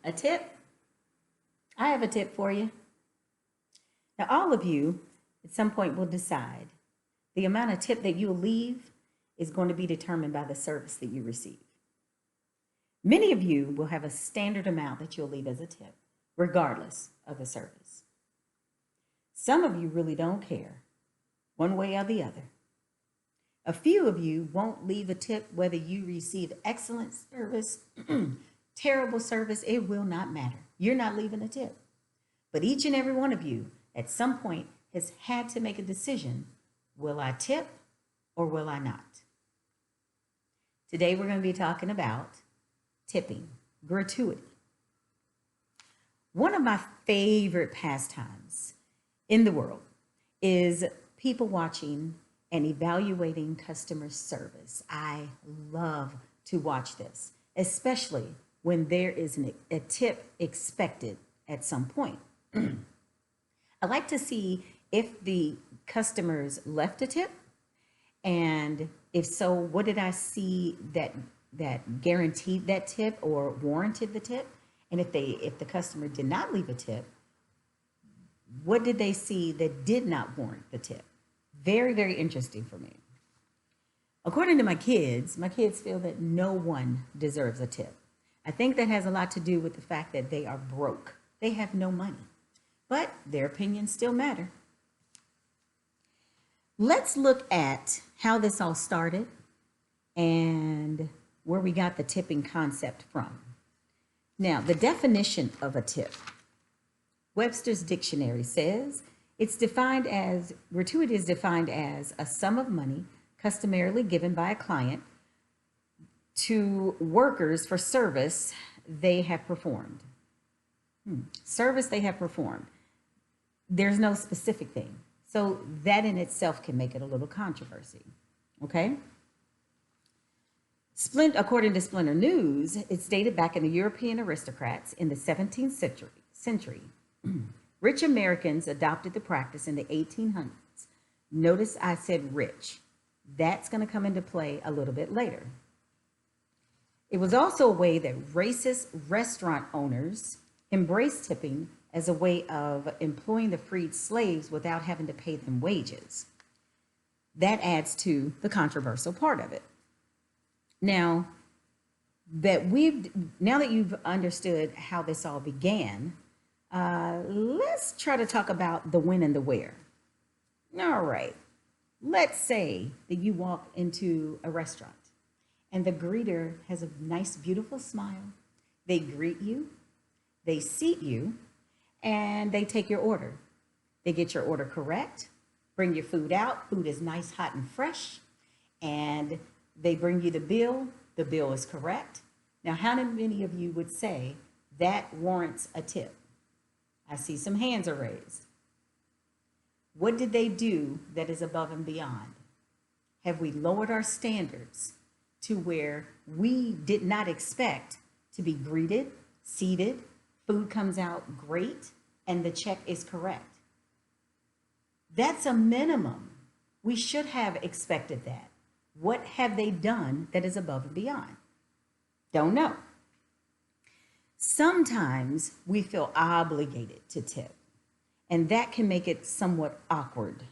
A tip? I have a tip for you. Now, all of you at some point will decide the amount of tip that you'll leave is going to be determined by the service that you receive. Many of you will have a standard amount that you'll leave as a tip, regardless of the service. Some of you really don't care, one way or the other. A few of you won't leave a tip whether you receive excellent service, terrible service, it will not matter. You're not leaving a tip. But each and every one of you at some point has had to make a decision. Will I tip or will I not? Today we're going to be talking about tipping, gratuity. One of my favorite pastimes in the world is people watching and evaluating customer service. I love to watch this, especially when there is a tip expected at some point. I like to see if the customers left a tip, and if so, what did I see that guaranteed that tip or warranted the tip? And if the customer did not leave a tip, what did they see that did not warrant the tip? Very, very interesting for me. According to my kids feel that no one deserves a tip. I think that has a lot to do with the fact that they are broke. They have no money, but their opinions still matter. Let's look at how this all started and where we got the tipping concept from. Now, the definition of a tip. Webster's dictionary says gratuity is defined as a sum of money customarily given by a client to workers for service they have performed. Service they have performed. There's no specific thing. So that in itself can make it a little controversy. Okay? According to Splinter News, it's dated back in the European aristocrats in the 17th century. Rich Americans adopted the practice in the 1800s. Notice I said rich. That's going to come into play a little bit later. It was also a way that racist restaurant owners embraced tipping as a way of employing the freed slaves without having to pay them wages. That adds to the controversial part of it. Now that you've understood how this all began, let's try to talk about the when and the where. All right. Let's say that you walk into a restaurant and the greeter has a nice, beautiful smile. They greet you, they seat you, and they take your order. They get your order correct, bring your food out. Food is nice, hot, and fresh. And they bring you the bill. The bill is correct. Now, how many of you would say that warrants a tip? I see some hands are raised. What did they do that is above and beyond? Have we lowered our standards to where we did not expect to be greeted, seated, food comes out great, and the check is correct? That's a minimum. We should have expected that. What have they done that is above and beyond? Don't know. Sometimes we feel obligated to tip, and that can make it somewhat awkward.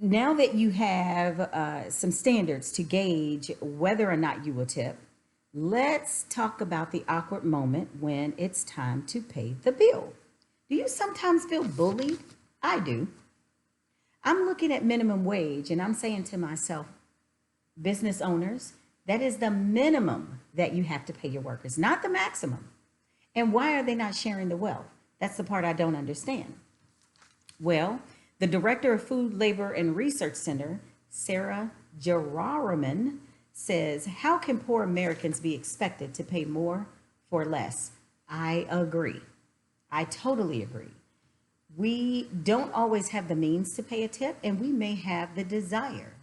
Now that you have some standards to gauge whether or not you will tip, let's talk about the awkward moment when it's time to pay the bill. Do you sometimes feel bullied? I do. I'm looking at minimum wage and I'm saying to myself, business owners, that is the minimum that you have to pay your workers, not the maximum. And why are they not sharing the wealth? That's the part I don't understand. Well, the director of Food, Labor, and Research Center, Sarah Jararaman, says, how can poor Americans be expected to pay more for less? I agree. I totally agree. We don't always have the means to pay a tip, and we may have the desire.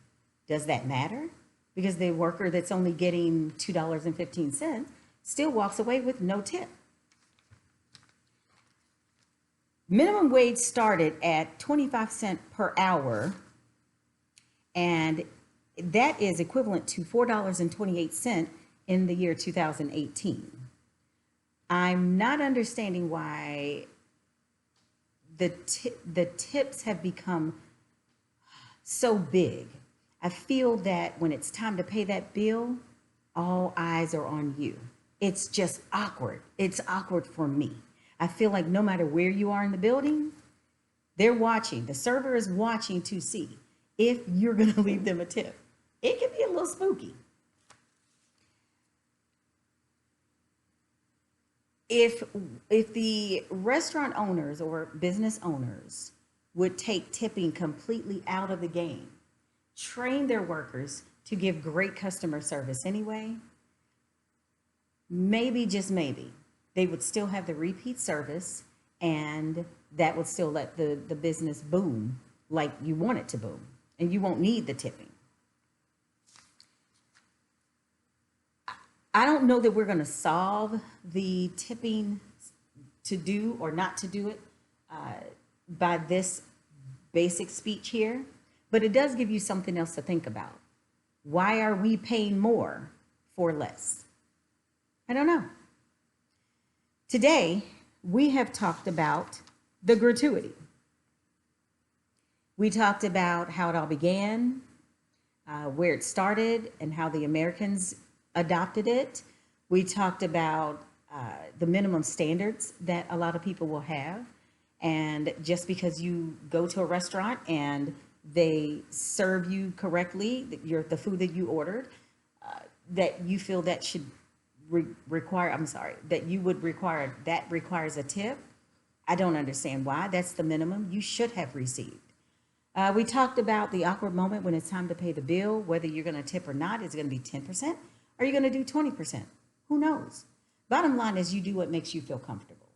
Does that matter? Because the worker that's only getting $2.15 still walks away with no tip. Minimum wage started at 25 cents per hour, and that is equivalent to $4.28 in the year 2018. I'm not understanding why the tips have become so big. I feel that when it's time to pay that bill, all eyes are on you. It's just awkward. It's awkward for me. I feel like no matter where you are in the building, they're watching. The server is watching to see if you're going to leave them a tip. It can be a little spooky. If the restaurant owners or business owners would take tipping completely out of the game, train their workers to give great customer service anyway, maybe, just maybe, they would still have the repeat service, and that would still let the business boom like you want it to boom, and you won't need the tipping. I don't know that we're going to solve the tipping to do or not to do it by this basic speech here, but it does give you something else to think about. Why are we paying more for less? I don't know. Today, we have talked about the gratuity. We talked about how it all began, where it started, and how the Americans adopted it. We talked about the minimum standards that a lot of people will have. And just because you go to a restaurant and they serve you correctly, the food that you ordered, that you feel that should that you would require, that requires a tip. I don't understand why. That's the minimum you should have received. We talked about the awkward moment when it's time to pay the bill, whether you're going to tip or not. Is it going to be 10%? Are you going to do 20%? Who knows? Bottom line is you do what makes you feel comfortable.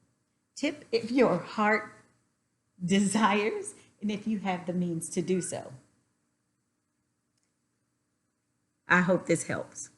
Tip if your heart desires and if you have the means to do so. I hope this helps.